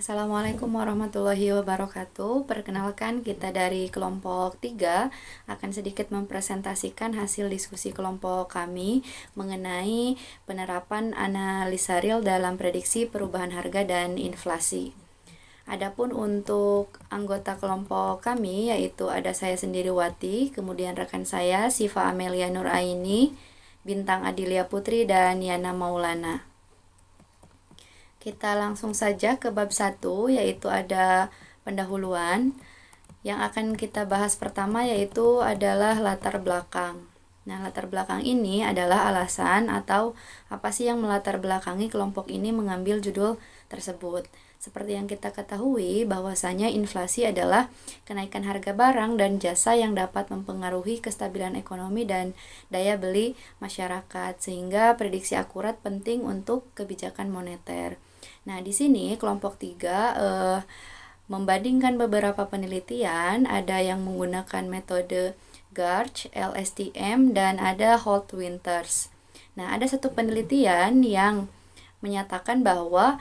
Assalamualaikum warahmatullahi wabarakatuh. Perkenalkan, kita dari kelompok 3 akan sedikit mempresentasikan hasil diskusi kelompok kami mengenai penerapan analisa real dalam prediksi perubahan harga dan inflasi. Adapun untuk anggota kelompok kami, yaitu ada saya sendiri Wati, kemudian rekan saya Siva Amelia Nuraini, Bintang Adilia Putri, dan Yana Maulana. Kita langsung saja ke bab 1, yaitu ada pendahuluan. Yang akan kita bahas pertama yaitu adalah latar belakang. Nah, latar belakang ini adalah alasan atau apa sih yang melatar belakangi kelompok ini mengambil judul tersebut. Seperti yang kita ketahui, bahwasanya inflasi adalah kenaikan harga barang dan jasa yang dapat mempengaruhi kestabilan ekonomi dan daya beli masyarakat, sehingga prediksi akurat penting untuk kebijakan moneter. Nah, di sini kelompok 3 membandingkan beberapa penelitian, ada yang menggunakan metode Garch, LSTM, dan ada Holt-Winters. Nah, ada satu penelitian yang menyatakan bahwa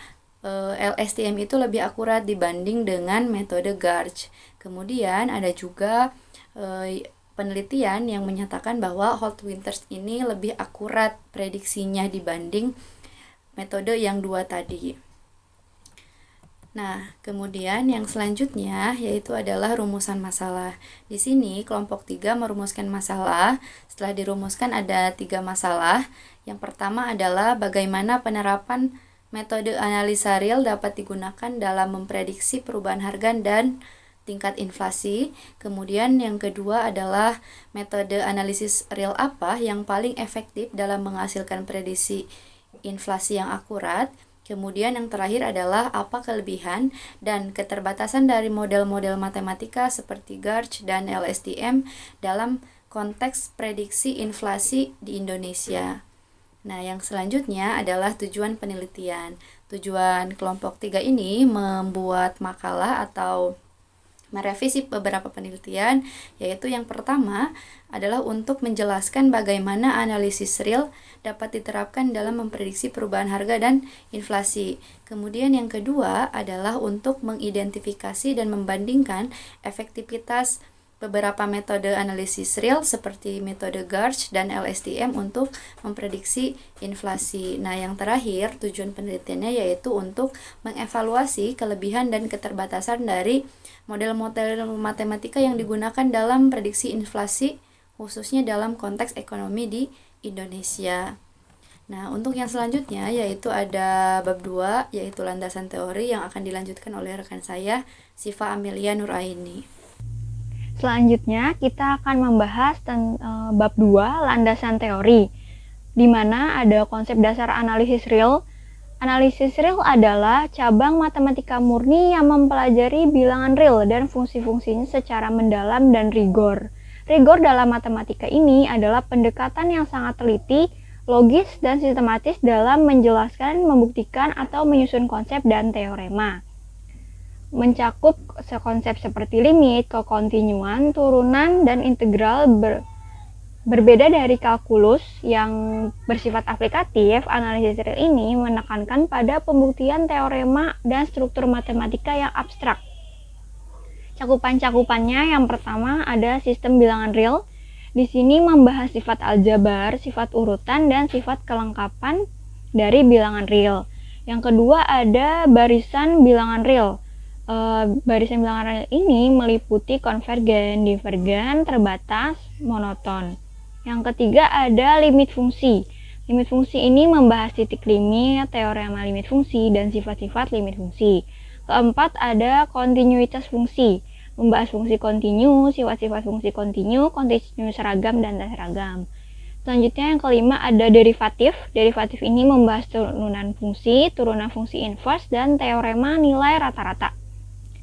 LSTM itu lebih akurat dibanding dengan metode Garch. Kemudian ada juga penelitian yang menyatakan bahwa Holt-Winters ini lebih akurat prediksinya dibanding metode yang dua tadi. Nah, kemudian yang selanjutnya yaitu adalah rumusan masalah. Di sini kelompok 3 merumuskan masalah. Setelah dirumuskan ada 3 masalah. Yang pertama adalah bagaimana penerapan metode analisa real dapat digunakan dalam memprediksi perubahan harga dan tingkat inflasi. Kemudian yang kedua adalah metode analisis real apa yang paling efektif dalam menghasilkan prediksi inflasi yang akurat. Kemudian yang terakhir adalah apa kelebihan dan keterbatasan dari model-model matematika seperti Garch dan LSTM dalam konteks prediksi inflasi di Indonesia. Nah, yang selanjutnya adalah tujuan penelitian. Tujuan kelompok 3 ini membuat makalah atau merevisi beberapa penelitian, yaitu yang pertama adalah untuk menjelaskan bagaimana analisis real dapat diterapkan dalam memprediksi perubahan harga dan inflasi. Kemudian yang kedua adalah untuk mengidentifikasi dan membandingkan efektivitas beberapa metode analisis real seperti metode Garch dan LSTM untuk memprediksi inflasi. Nah, yang terakhir tujuan penelitiannya yaitu untuk mengevaluasi kelebihan dan keterbatasan dari model-model matematika yang digunakan dalam prediksi inflasi, khususnya dalam konteks ekonomi di Indonesia. Nah, untuk yang selanjutnya yaitu ada bab 2, yaitu landasan teori yang akan dilanjutkan oleh rekan saya, Siva Amelia Nuraini. Selanjutnya kita akan membahas bab 2, landasan teori, di mana ada konsep dasar analisis real. Analisis real adalah cabang matematika murni yang mempelajari bilangan real dan fungsi-fungsinya secara mendalam dan rigor. Rigor dalam matematika ini adalah pendekatan yang sangat teliti, logis, dan sistematis dalam menjelaskan, membuktikan, atau menyusun konsep dan teorema. Mencakup konsep seperti limit, kekontinuan, turunan, dan integral. Berbeda dari kalkulus yang bersifat aplikatif, analisis real ini menekankan pada pembuktian teorema dan struktur matematika yang abstrak. Cakupan-cakupannya yang pertama ada sistem bilangan real. Di sini membahas sifat aljabar, sifat urutan, dan sifat kelengkapan dari bilangan real. Yang kedua ada barisan bilangan real. Barisan bilangan real ini meliputi konvergen, divergen, terbatas, monoton. Yang ketiga ada limit fungsi. Limit fungsi ini membahas titik limit, teorema limit fungsi, dan sifat-sifat limit fungsi. Keempat ada kontinuitas fungsi, membahas fungsi kontinu, sifat-sifat fungsi kontinu seragam, dan tak seragam. Selanjutnya yang kelima ada derivatif. Derivatif ini membahas turunan fungsi inverse, dan teorema nilai rata-rata.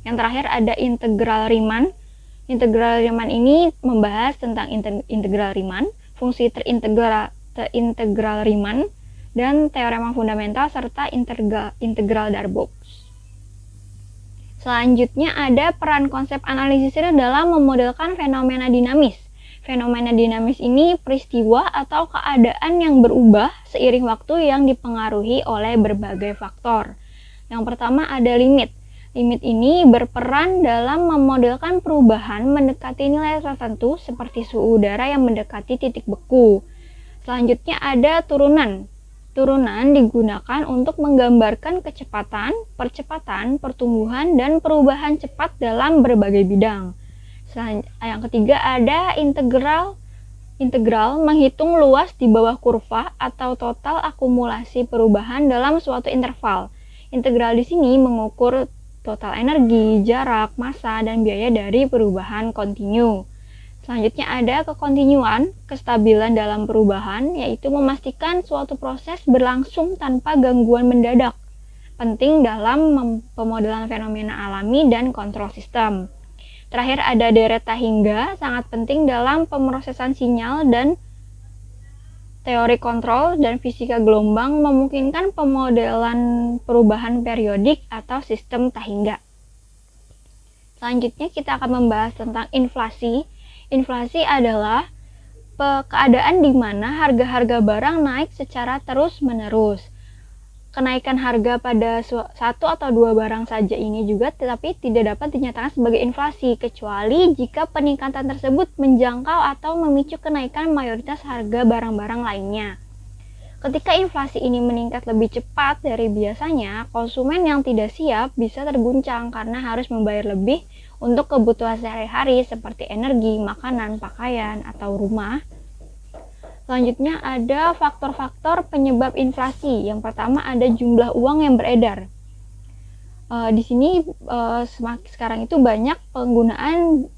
Yang terakhir ada integral Riemann. Integral Riemann ini membahas tentang integral Riemann, fungsi terintegral Riemann, dan teorema fundamental serta integral Darboux. Selanjutnya ada peran konsep analisis real dalam memodelkan fenomena dinamis. Fenomena dinamis ini peristiwa atau keadaan yang berubah seiring waktu yang dipengaruhi oleh berbagai faktor. Yang pertama ada limit. Limit ini berperan dalam memodelkan perubahan mendekati nilai tertentu seperti suhu udara yang mendekati titik beku. Selanjutnya ada turunan. Turunan digunakan untuk menggambarkan kecepatan, percepatan, pertumbuhan, dan perubahan cepat dalam berbagai bidang. Yang ketiga ada integral. Integral menghitung luas di bawah kurva atau total akumulasi perubahan dalam suatu interval. Integral di sini mengukur total energi, jarak, massa, dan biaya dari perubahan kontinu. Selanjutnya ada kekontinuan, kestabilan dalam perubahan, yaitu memastikan suatu proses berlangsung tanpa gangguan mendadak. Penting dalam pemodelan fenomena alami dan kontrol sistem. Terakhir ada deret Tahingga, sangat penting dalam pemrosesan sinyal dan teori kontrol dan fisika gelombang memungkinkan pemodelan perubahan periodik atau sistem Tahingga. Selanjutnya kita akan membahas tentang inflasi. Inflasi adalah keadaan di mana harga-harga barang naik secara terus-menerus. Kenaikan harga pada satu atau dua barang saja ini juga tetapi tidak dapat dinyatakan sebagai inflasi kecuali jika peningkatan tersebut menjangkau atau memicu kenaikan mayoritas harga barang-barang lainnya. Ketika inflasi ini meningkat lebih cepat dari biasanya, konsumen yang tidak siap bisa terguncang karena harus membayar lebih untuk kebutuhan sehari-hari seperti energi, makanan, pakaian, atau rumah. Selanjutnya ada faktor-faktor penyebab inflasi. Yang pertama ada jumlah uang yang beredar. Di sini sekarang itu banyak penggunaan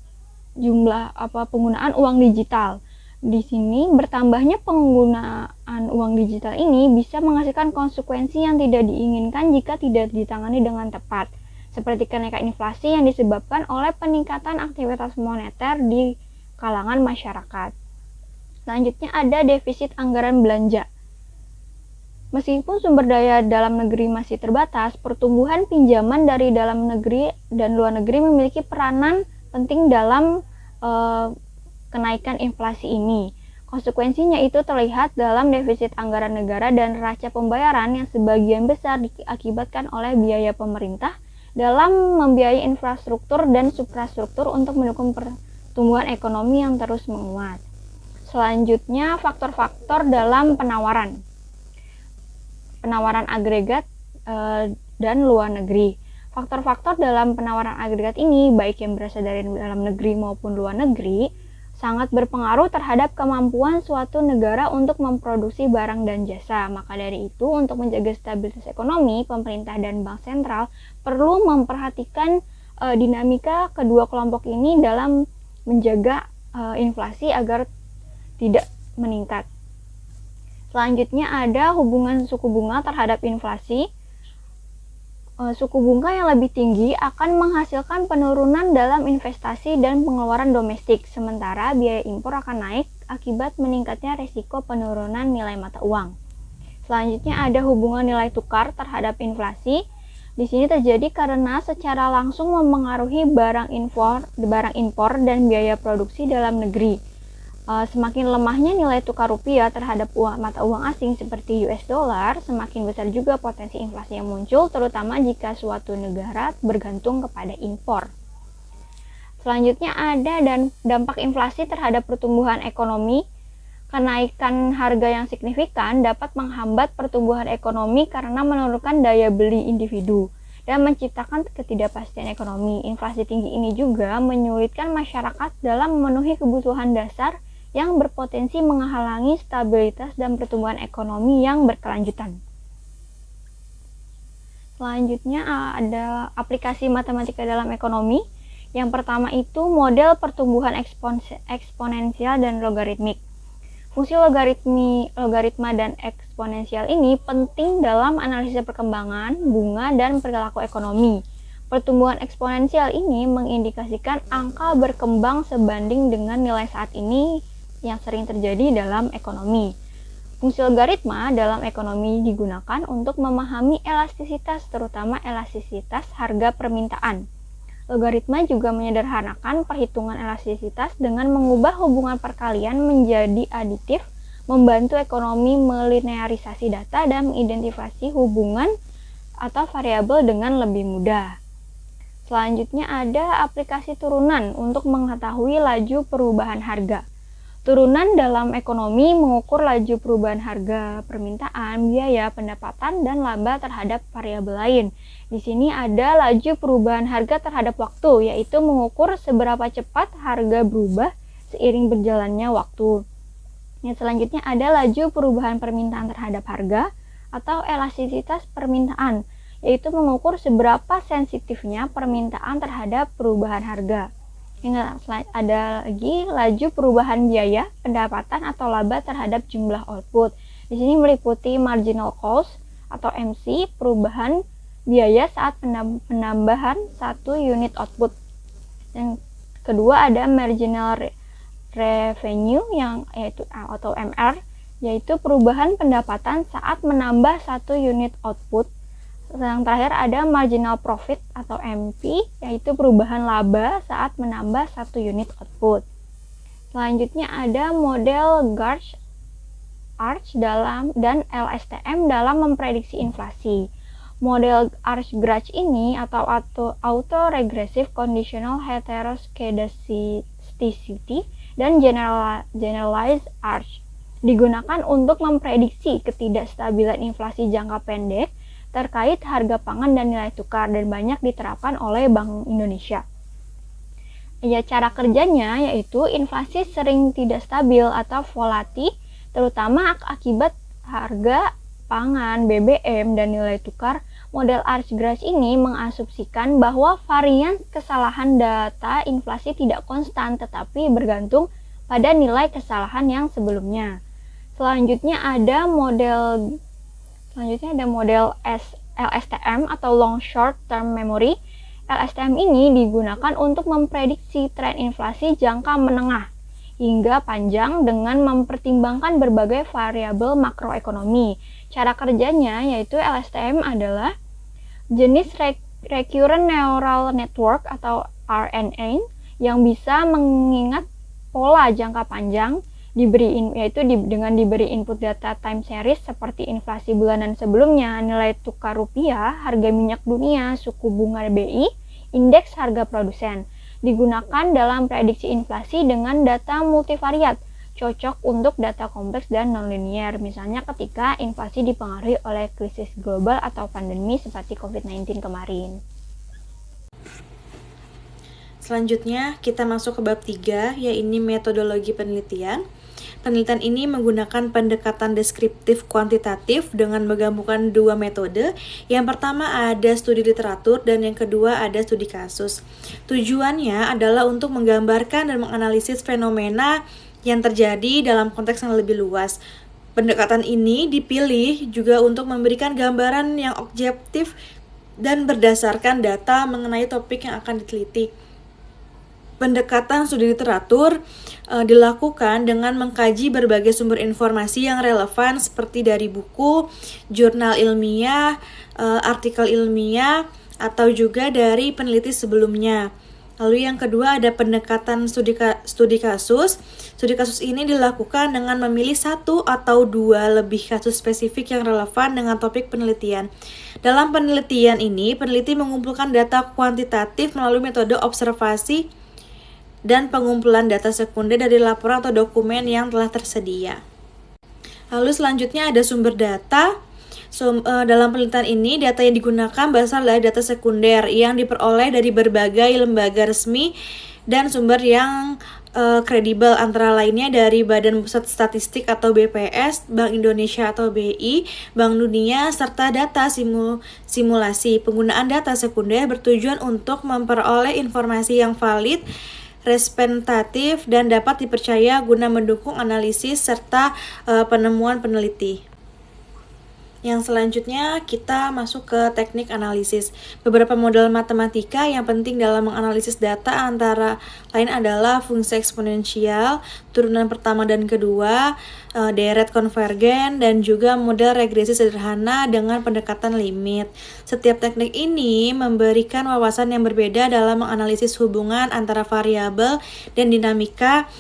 uang digital. Di sini bertambahnya penggunaan uang digital ini bisa menghasilkan konsekuensi yang tidak diinginkan jika tidak ditangani dengan tepat, seperti kenaikan inflasi yang disebabkan oleh peningkatan aktivitas moneter di kalangan masyarakat. Selanjutnya ada defisit anggaran belanja. Meskipun sumber daya dalam negeri masih terbatas, pertumbuhan pinjaman dari dalam negeri dan luar negeri memiliki peranan penting dalam kenaikan inflasi ini. Konsekuensinya itu terlihat dalam defisit anggaran negara dan neraca pembayaran yang sebagian besar diakibatkan oleh biaya pemerintah dalam membiayai infrastruktur dan suprastruktur untuk mendukung pertumbuhan ekonomi yang terus menguat. Selanjutnya, faktor-faktor dalam penawaran agregat dan luar negeri. Faktor-faktor dalam penawaran agregat ini, baik yang berasal dari dalam negeri maupun luar negeri, sangat berpengaruh terhadap kemampuan suatu negara untuk memproduksi barang dan jasa. Maka dari itu, untuk menjaga stabilitas ekonomi, pemerintah dan bank sentral perlu memperhatikan dinamika kedua kelompok ini dalam menjaga inflasi agar tidak meningkat. Selanjutnya ada hubungan suku bunga terhadap inflasi. Suku bunga yang lebih tinggi akan menghasilkan penurunan dalam investasi dan pengeluaran domestik, sementara biaya impor akan naik akibat meningkatnya resiko penurunan nilai mata uang. Selanjutnya ada hubungan nilai tukar terhadap inflasi. Di sini terjadi karena secara langsung memengaruhi barang impor dan biaya produksi dalam negeri. Semakin lemahnya nilai tukar rupiah terhadap mata uang asing seperti US dollar, semakin besar juga potensi inflasi yang muncul, terutama jika suatu negara bergantung kepada impor. Selanjutnya ada dampak inflasi terhadap pertumbuhan ekonomi. Kenaikan harga yang signifikan dapat menghambat pertumbuhan ekonomi karena menurunkan daya beli individu dan menciptakan ketidakpastian ekonomi. Inflasi tinggi ini juga menyulitkan masyarakat dalam memenuhi kebutuhan dasar yang berpotensi menghalangi stabilitas dan pertumbuhan ekonomi yang berkelanjutan. Selanjutnya ada aplikasi matematika dalam ekonomi. Yang pertama itu model pertumbuhan eksponensial dan logaritmik. Fungsi logaritma dan eksponensial ini penting dalam analisis perkembangan, bunga, dan perilaku ekonomi. Pertumbuhan eksponensial ini mengindikasikan angka berkembang sebanding dengan nilai saat ini yang sering terjadi dalam ekonomi. Fungsi logaritma dalam ekonomi digunakan untuk memahami elastisitas, terutama elastisitas harga permintaan. Logaritma juga menyederhanakan perhitungan elastisitas dengan mengubah hubungan perkalian menjadi aditif, membantu ekonomi melinearisasi data dan mengidentifikasi hubungan atau variabel dengan lebih mudah. Selanjutnya ada aplikasi turunan untuk mengetahui laju perubahan harga. Turunan dalam ekonomi mengukur laju perubahan harga, permintaan, biaya, pendapatan, dan laba terhadap variabel lain. Di sini ada laju perubahan harga terhadap waktu, yaitu mengukur seberapa cepat harga berubah seiring berjalannya waktu. Yang selanjutnya ada laju perubahan permintaan terhadap harga atau elastisitas permintaan, yaitu mengukur seberapa sensitifnya permintaan terhadap perubahan harga. Yang ada lagi laju perubahan biaya, pendapatan atau laba terhadap jumlah output. Di sini meliputi marginal cost atau MC, perubahan biaya saat penambahan satu unit output. Yang kedua ada marginal revenue yaitu atau MR, yaitu perubahan pendapatan saat menambah satu unit output. Yang terakhir ada marginal profit atau MP, yaitu perubahan laba saat menambah satu unit output. Selanjutnya ada model Garch, Arch dan LSTM dalam memprediksi inflasi. Model Arch-Garch ini atau Auto-Regressive Conditional Heteroscedasticity dan Generalized Arch digunakan untuk memprediksi ketidakstabilan inflasi jangka pendek terkait harga pangan dan nilai tukar dan banyak diterapkan oleh Bank Indonesia. Ya, cara kerjanya yaitu inflasi sering tidak stabil atau volatil, terutama akibat harga pangan, BBM, dan nilai tukar. Model Arch-Garch ini mengasumsikan bahwa varian kesalahan data inflasi tidak konstan tetapi bergantung pada nilai kesalahan yang sebelumnya. Selanjutnya ada model LSTM atau Long Short Term Memory. LSTM ini digunakan untuk memprediksi tren inflasi jangka menengah hingga panjang dengan mempertimbangkan berbagai variabel makroekonomi. Cara kerjanya yaitu LSTM adalah jenis Recurrent Neural Network atau RNN yang bisa mengingat pola jangka panjang dengan diberi input data time series seperti inflasi bulanan sebelumnya, nilai tukar rupiah, harga minyak dunia, suku bunga BI, indeks harga produsen. Digunakan dalam prediksi inflasi dengan data multivariat, cocok untuk data kompleks dan nonlinear, misalnya ketika inflasi dipengaruhi oleh krisis global atau pandemi seperti COVID-19 kemarin. Selanjutnya kita masuk ke bab 3, yaitu metodologi penelitian. Penelitian ini menggunakan pendekatan deskriptif kuantitatif dengan menggabungkan dua metode. Yang pertama ada studi literatur dan yang kedua ada studi kasus. Tujuannya adalah untuk menggambarkan dan menganalisis fenomena yang terjadi dalam konteks yang lebih luas. Pendekatan ini dipilih juga untuk memberikan gambaran yang objektif dan berdasarkan data mengenai topik yang akan diteliti. Pendekatan studi literatur dilakukan dengan mengkaji berbagai sumber informasi yang relevan seperti dari buku, jurnal ilmiah, artikel ilmiah, atau juga dari peneliti sebelumnya. Lalu yang kedua ada pendekatan studi kasus. Studi kasus ini dilakukan dengan memilih satu atau dua lebih kasus spesifik yang relevan dengan topik penelitian. Dalam penelitian ini, peneliti mengumpulkan data kuantitatif melalui metode observasi dan pengumpulan data sekunder dari laporan atau dokumen yang telah tersedia. Lalu selanjutnya ada sumber data. Dalam penelitian ini, data yang digunakan berasal dari data sekunder yang diperoleh dari berbagai lembaga resmi dan sumber yang kredibel, antara lainnya dari Badan Pusat Statistik atau BPS, Bank Indonesia atau BI, Bank Dunia, serta data simulasi. Penggunaan data sekunder bertujuan untuk memperoleh informasi yang valid, representatif, dan dapat dipercaya guna mendukung analisis serta penemuan peneliti. Yang selanjutnya kita masuk ke teknik analisis. Beberapa model matematika yang penting dalam menganalisis data antara lain adalah fungsi eksponensial, turunan pertama dan kedua, deret konvergen, dan juga model regresi sederhana dengan pendekatan limit. Setiap teknik ini memberikan wawasan yang berbeda dalam menganalisis hubungan antara variabel dan dinamika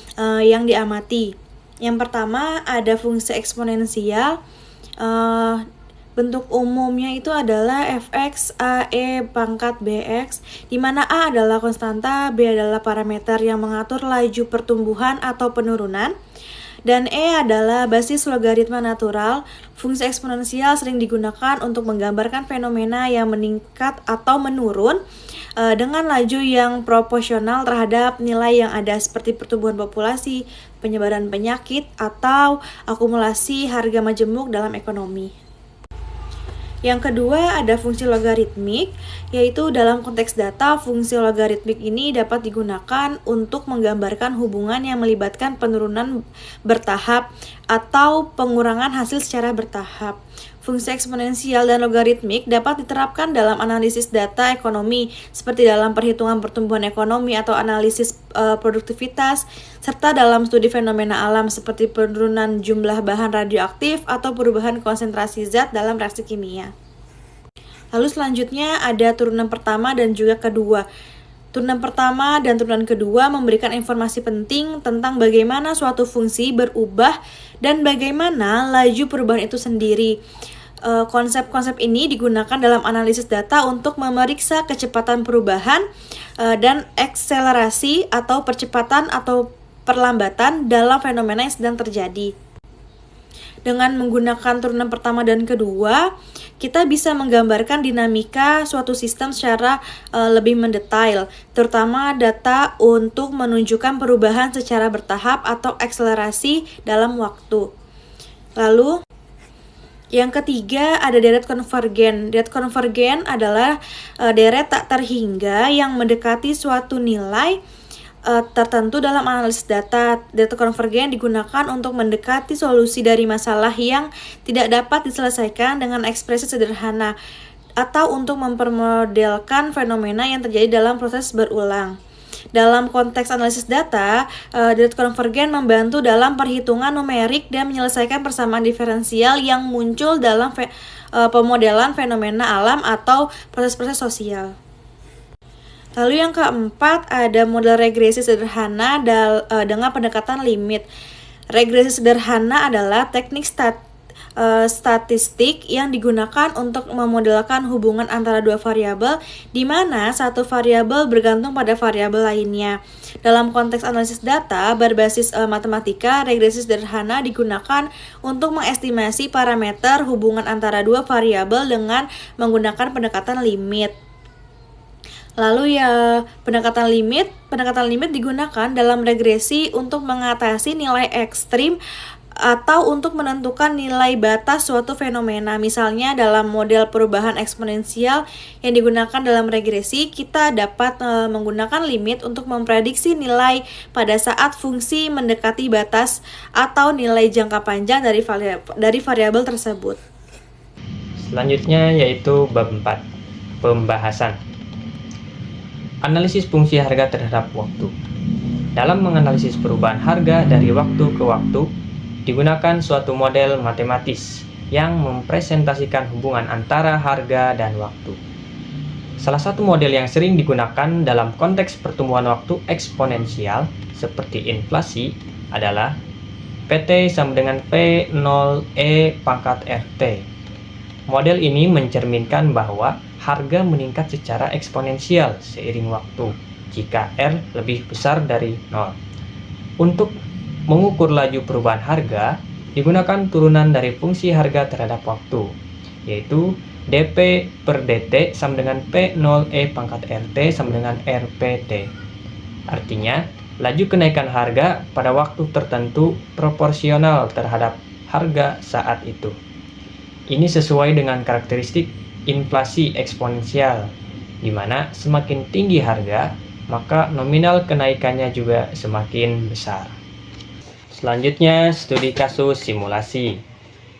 yang diamati. Yang pertama ada fungsi eksponensial. Bentuk umumnya itu adalah fx AE pangkat bx, di mana A adalah konstanta, B adalah parameter yang mengatur laju pertumbuhan atau penurunan, dan E adalah basis logaritma natural. Fungsi eksponensial sering digunakan untuk menggambarkan fenomena yang meningkat atau menurun dengan laju yang proporsional terhadap nilai yang ada, seperti pertumbuhan populasi, penyebaran penyakit, atau akumulasi harga majemuk dalam ekonomi. Yang kedua ada fungsi logaritmik, yaitu dalam konteks data, fungsi logaritmik ini dapat digunakan untuk menggambarkan hubungan yang melibatkan penurunan bertahap atau pengurangan hasil secara bertahap. Fungsi eksponensial dan logaritmik dapat diterapkan dalam analisis data ekonomi, seperti dalam perhitungan pertumbuhan ekonomi atau analisis produktivitas, serta dalam studi fenomena alam seperti penurunan jumlah bahan radioaktif atau perubahan konsentrasi zat dalam reaksi kimia. Lalu selanjutnya ada turunan pertama dan juga kedua. Turunan pertama dan turunan kedua memberikan informasi penting tentang bagaimana suatu fungsi berubah dan bagaimana laju perubahan itu sendiri. Konsep-konsep ini digunakan dalam analisis data untuk memeriksa kecepatan perubahan dan akselerasi atau percepatan atau perlambatan dalam fenomena yang sedang terjadi. Dengan menggunakan turunan pertama dan kedua, kita bisa menggambarkan dinamika suatu sistem secara lebih mendetail, terutama data untuk menunjukkan perubahan secara bertahap atau akselerasi dalam waktu. Lalu, yang ketiga ada deret konvergen. Deret konvergen adalah deret tak terhingga yang mendekati suatu nilai tertentu dalam analisis data. Deret konvergen digunakan untuk mendekati solusi dari masalah yang tidak dapat diselesaikan dengan ekspresi sederhana, atau untuk mempermodelkan fenomena yang terjadi dalam proses berulang. Dalam konteks analisis data, deret konvergen membantu dalam perhitungan numerik dan menyelesaikan persamaan diferensial yang muncul dalam pemodelan fenomena alam atau proses-proses sosial. Lalu yang keempat ada model regresi sederhana dengan pendekatan limit. Regresi sederhana adalah teknik statistik yang digunakan untuk memodelkan hubungan antara dua variabel, di mana satu variabel bergantung pada variabel lainnya. Dalam konteks analisis data berbasis matematika, regresi sederhana digunakan untuk mengestimasi parameter hubungan antara dua variabel dengan menggunakan pendekatan limit. Lalu pendekatan limit digunakan dalam regresi untuk mengatasi nilai ekstrim atau untuk menentukan nilai batas suatu fenomena. Misalnya dalam model perubahan eksponensial yang digunakan dalam regresi, kita dapat menggunakan limit untuk memprediksi nilai pada saat fungsi mendekati batas atau nilai jangka panjang dari variabel tersebut. Selanjutnya yaitu bab 4, pembahasan. Analisis fungsi harga terhadap waktu. Dalam menganalisis perubahan harga dari waktu ke waktu, digunakan suatu model matematis yang mempresentasikan hubungan antara harga dan waktu. Salah satu model yang sering digunakan dalam konteks pertumbuhan waktu eksponensial seperti inflasi adalah PT sama dengan P0E pangkat RT. Model ini mencerminkan bahwa harga meningkat secara eksponensial seiring waktu jika R lebih besar dari 0. Untuk mengukur laju perubahan harga, digunakan turunan dari fungsi harga terhadap waktu, yaitu dP per dt sama dengan P0E pangkat RT sama dengan RPT. Artinya, laju kenaikan harga pada waktu tertentu proporsional terhadap harga saat itu. Ini sesuai dengan karakteristik inflasi eksponensial, di mana semakin tinggi harga, maka nominal kenaikannya juga semakin besar. Selanjutnya, studi kasus simulasi.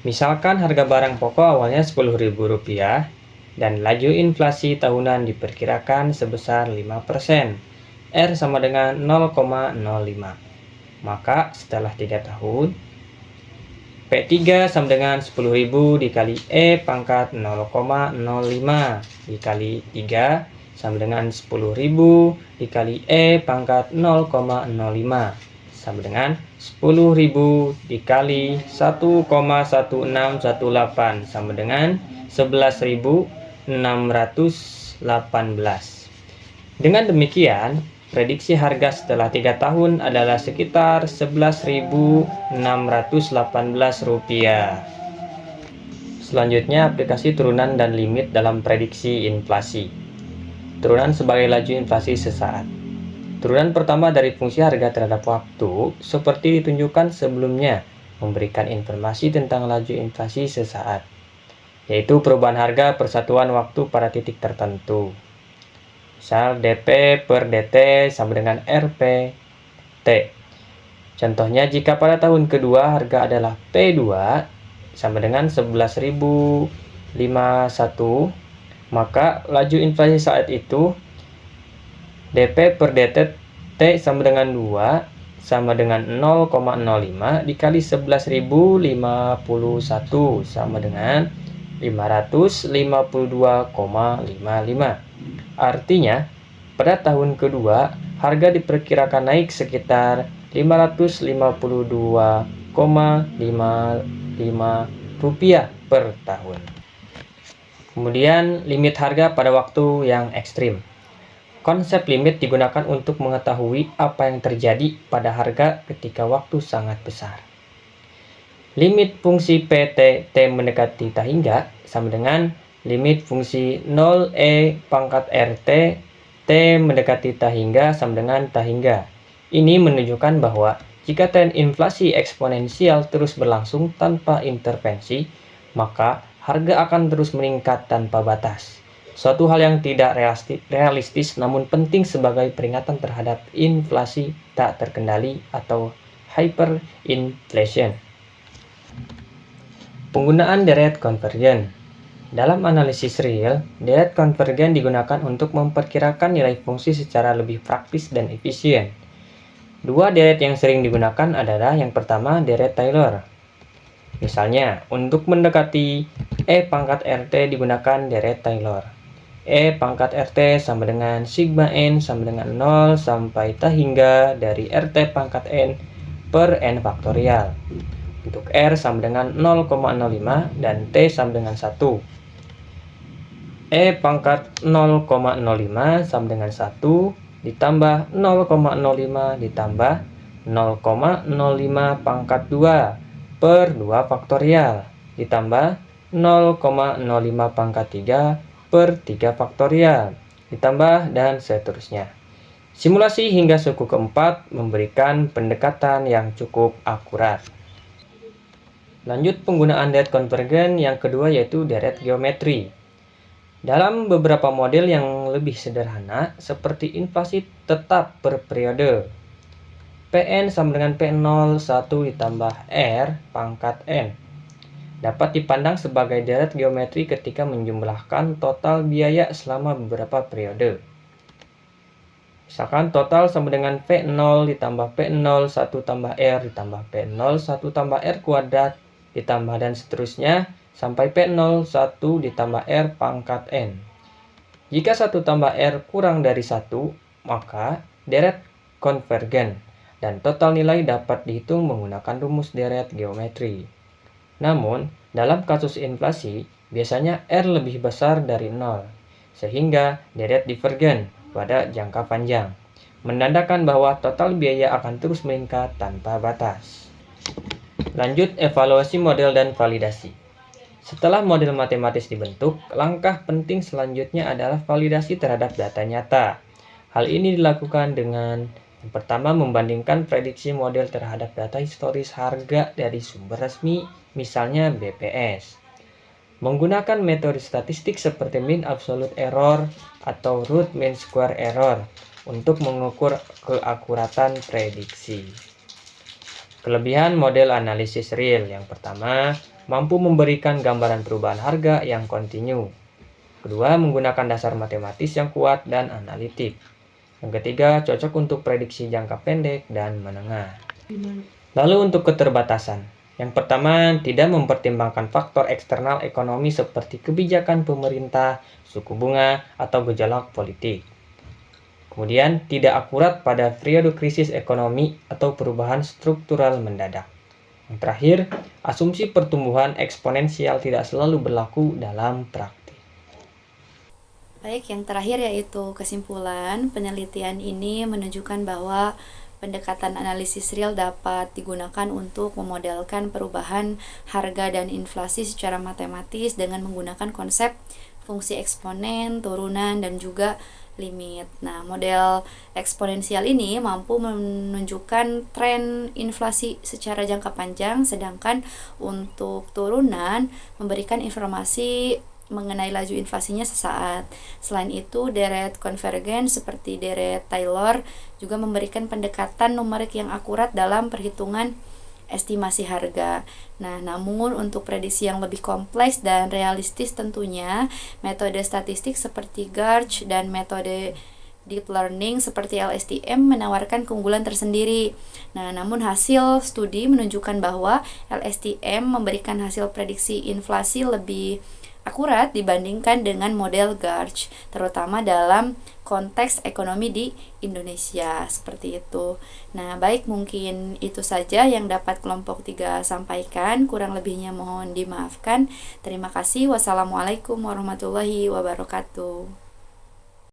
Misalkan harga barang pokok awalnya Rp10.000 dan laju inflasi tahunan diperkirakan sebesar 5%. R sama dengan 0,05. Maka setelah 3 tahun, P3 sama dengan 10.000 dikali E pangkat 0,05 dikali 3 sama dengan 10.000 dikali E pangkat 0,05 sama dengan 10.000 dikali 1,1618 sama dengan 11.618. Dengan demikian, prediksi harga setelah 3 tahun adalah sekitar Rp11.618. Selanjutnya, aplikasi turunan dan limit dalam prediksi inflasi. Turunan sebagai laju inflasi sesaat. Turunan pertama dari fungsi harga terhadap waktu, seperti ditunjukkan sebelumnya, memberikan informasi tentang laju inflasi sesaat, yaitu perubahan harga persatuan waktu pada titik tertentu. Misal DP per DT sama dengan RP T. Contohnya, jika pada tahun kedua harga adalah P2 sama dengan 11.051, maka laju inflasi saat itu DP per DT T sama dengan 2 sama dengan 0,05 dikali 11.051 sama dengan 552,55. Artinya, pada tahun kedua, harga diperkirakan naik sekitar Rp555,55 per tahun. Kemudian, limit harga pada waktu yang ekstrim. Konsep limit digunakan untuk mengetahui apa yang terjadi pada harga ketika waktu sangat besar. Limit fungsi PT T mendekati tahingga sama dengan limit fungsi 0E pangkat RT T mendekati tahingga sama dengan tahingga. Ini menunjukkan bahwa jika tren inflasi eksponensial terus berlangsung tanpa intervensi, maka harga akan terus meningkat tanpa batas. Suatu hal yang tidak realistis namun penting sebagai peringatan terhadap inflasi tak terkendali atau hyperinflation. Penggunaan deret konvergen. Dalam analisis real, deret konvergen digunakan untuk memperkirakan nilai fungsi secara lebih praktis dan efisien. Dua deret yang sering digunakan adalah yang pertama deret Taylor. Misalnya, untuk mendekati E pangkat RT digunakan deret Taylor. E pangkat RT sama dengan sigma N sama dengan 0 sampai tahingga dari RT pangkat N per N faktorial. Untuk R sama dengan 0,05 dan T sama dengan 1. E pangkat 0,05 sama dengan 1 ditambah 0,05 ditambah 0,05 pangkat 2 per 2 faktorial ditambah 0,05 pangkat 3 per 3 faktorial ditambah dan seterusnya. Simulasi hingga suku keempat memberikan pendekatan yang cukup akurat. Lanjut penggunaan deret konvergen yang kedua yaitu deret geometri. Dalam beberapa model yang lebih sederhana, seperti inflasi tetap per periode, Pn sama dengan P01 ditambah R pangkat N, dapat dipandang sebagai deret geometri ketika menjumlahkan total biaya selama beberapa periode. Misalkan total sama dengan P0 ditambah P01 tambah R ditambah P01 tambah R kuadrat ditambah dan seterusnya, sampai P01 ditambah R pangkat N. Jika 1 tambah R kurang dari 1, maka deret konvergen, dan total nilai dapat dihitung menggunakan rumus deret geometri. Namun, dalam kasus inflasi, biasanya R lebih besar dari 0, sehingga deret divergen pada jangka panjang, menandakan bahwa total biaya akan terus meningkat tanpa batas. Lanjut, evaluasi model dan validasi. Setelah model matematis dibentuk, langkah penting selanjutnya adalah validasi terhadap data nyata. Hal ini dilakukan dengan yang pertama membandingkan prediksi model terhadap data historis harga dari sumber resmi, misalnya BPS. Menggunakan metode statistik seperti mean absolute error atau root mean square error untuk mengukur keakuratan prediksi. Kelebihan model analisis real. Yang pertama, mampu memberikan gambaran perubahan harga yang kontinu. Kedua, menggunakan dasar matematis yang kuat dan analitik. Yang ketiga, cocok untuk prediksi jangka pendek dan menengah. Lalu untuk keterbatasan. Yang pertama, tidak mempertimbangkan faktor eksternal ekonomi seperti kebijakan pemerintah, suku bunga, atau gejolak politik. Kemudian, tidak akurat pada periode krisis ekonomi atau perubahan struktural mendadak. Yang terakhir, asumsi pertumbuhan eksponensial tidak selalu berlaku dalam praktik. Baik, yang terakhir yaitu kesimpulan. Penelitian ini menunjukkan bahwa pendekatan analisis real dapat digunakan untuk memodelkan perubahan harga dan inflasi secara matematis dengan menggunakan konsep fungsi eksponen, turunan, dan juga limit. Nah, model eksponensial ini mampu menunjukkan tren inflasi secara jangka panjang, sedangkan untuk turunan memberikan informasi mengenai laju inflasinya sesaat. Selain itu, deret konvergen seperti deret Taylor juga memberikan pendekatan numerik yang akurat dalam perhitungan estimasi harga. Nah, namun untuk prediksi yang lebih kompleks dan realistis tentunya, metode statistik seperti GARCH dan metode deep learning seperti LSTM menawarkan keunggulan tersendiri. Nah, namun hasil studi menunjukkan bahwa LSTM memberikan hasil prediksi inflasi lebih akurat dibandingkan dengan model GARCH, terutama dalam konteks ekonomi di Indonesia, seperti itu. Nah, baik, mungkin itu saja yang dapat kelompok 3 sampaikan, kurang lebihnya mohon dimaafkan. Terima kasih. Wassalamualaikum warahmatullahi wabarakatuh.